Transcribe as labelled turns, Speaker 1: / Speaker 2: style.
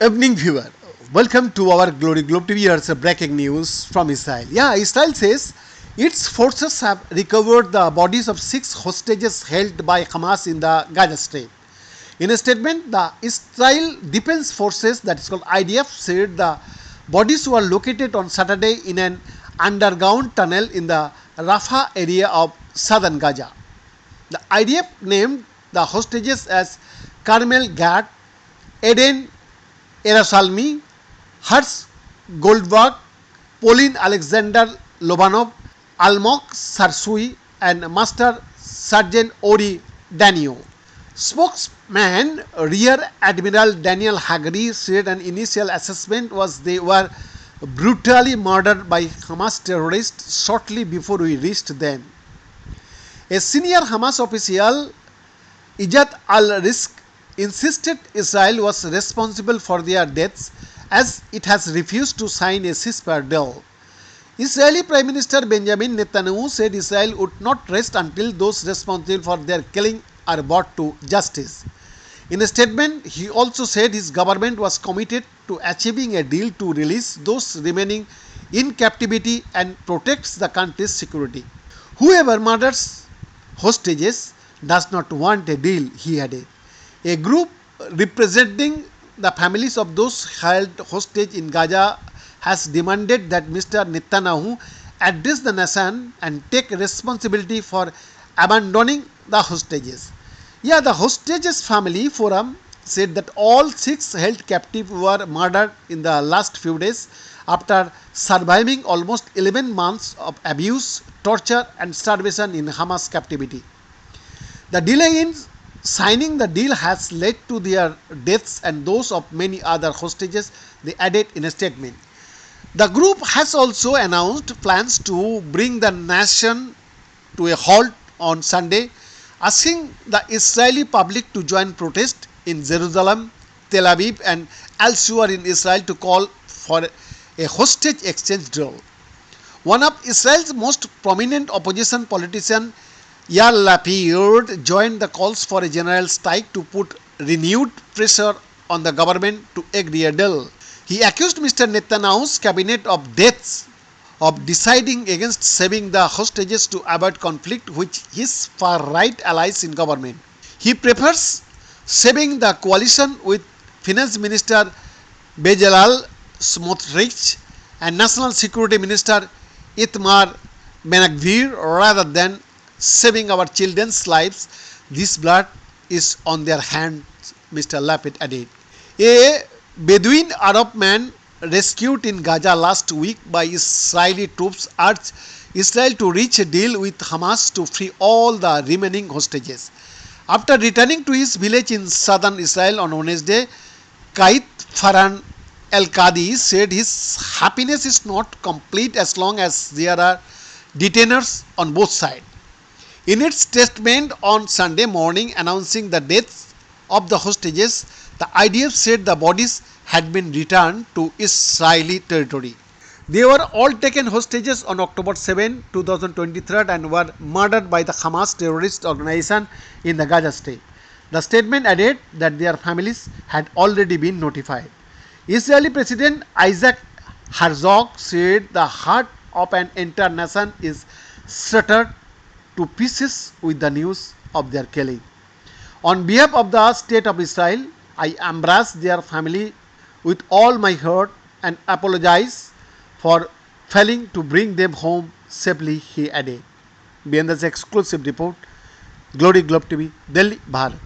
Speaker 1: Evening viewer, welcome to our Glory Globe TV. Here's a breaking news from Israel. Israel says its forces have recovered the bodies of 6 hostages held by Hamas in the Gaza Strip. In a statement, the Israel Defense Forces, that is called IDF, said the bodies were located on Saturday in an underground tunnel in the Rafah area of southern Gaza. The IDF named the hostages as Carmel Gad, Eden Erasalmi, Hertz Goldberg, Pauline Alexander Lobanov, Almog Sarsui, and Master Sergeant Ori Danio. Spokesman Rear Admiral Daniel Hagari said an initial assessment was they were brutally murdered by Hamas terrorists shortly before we reached them. A senior Hamas official, Ijat al-Rizq, insisted Israel was responsible for their deaths as it has refused to sign a ceasefire deal. Israeli Prime Minister Benjamin Netanyahu said Israel would not rest until those responsible for their killing are brought to justice. In a statement, he also said his government was committed to achieving a deal to release those remaining in captivity and protects the country's security. Whoever murders hostages does not want a deal, he added. A group representing the families of those held hostage in Gaza has demanded that Mr. Netanyahu address the nation and take responsibility for abandoning the hostages. The hostages family forum said that all 6 held captive were murdered in the last few days after surviving almost 11 months of abuse, torture and starvation in Hamas captivity. The delay in signing the deal has led to their deaths and those of many other hostages, they added in a statement. The group has also announced plans to bring the nation to a halt on Sunday, asking the Israeli public to join protest in Jerusalem, Tel Aviv and elsewhere in Israel to call for a hostage exchange deal. One of Israel's most prominent opposition politician, Yair Lapid, joined the calls for a general strike to put renewed pressure on the government to agree a deal. He accused Mr. Netanyahu's cabinet of deaths of deciding against saving the hostages to avoid conflict with his far-right allies in government. He prefers saving the coalition with Finance Minister Bezalel Smotrich and National Security Minister Itamar Ben-Gvir rather than saving our children's lives. This blood is on their hands, Mr. Lapid added. A Bedouin Arab man rescued in Gaza last week by Israeli troops urged Israel to reach a deal with Hamas to free all the remaining hostages. After returning to his village in southern Israel on Wednesday, Kait Farhan El-Qadi said his happiness is not complete as long as there are detainers on both sides. In its statement on Sunday morning announcing the deaths of the hostages, the IDF said the bodies had been returned to Israeli territory. They were all taken hostages on October 7, 2023 and were murdered by the Hamas terrorist organization in the Gaza Strip. The statement added that their families had already been notified. Israeli President Isaac Herzog said the heart of an entire nation is shattered to pieces with the news of their killing. On behalf of the State of Israel, I embrace their family with all my heart and apologize for failing to bring them home safely, he added. Behind this exclusive report, Glory Globe TV, Delhi, Bharat.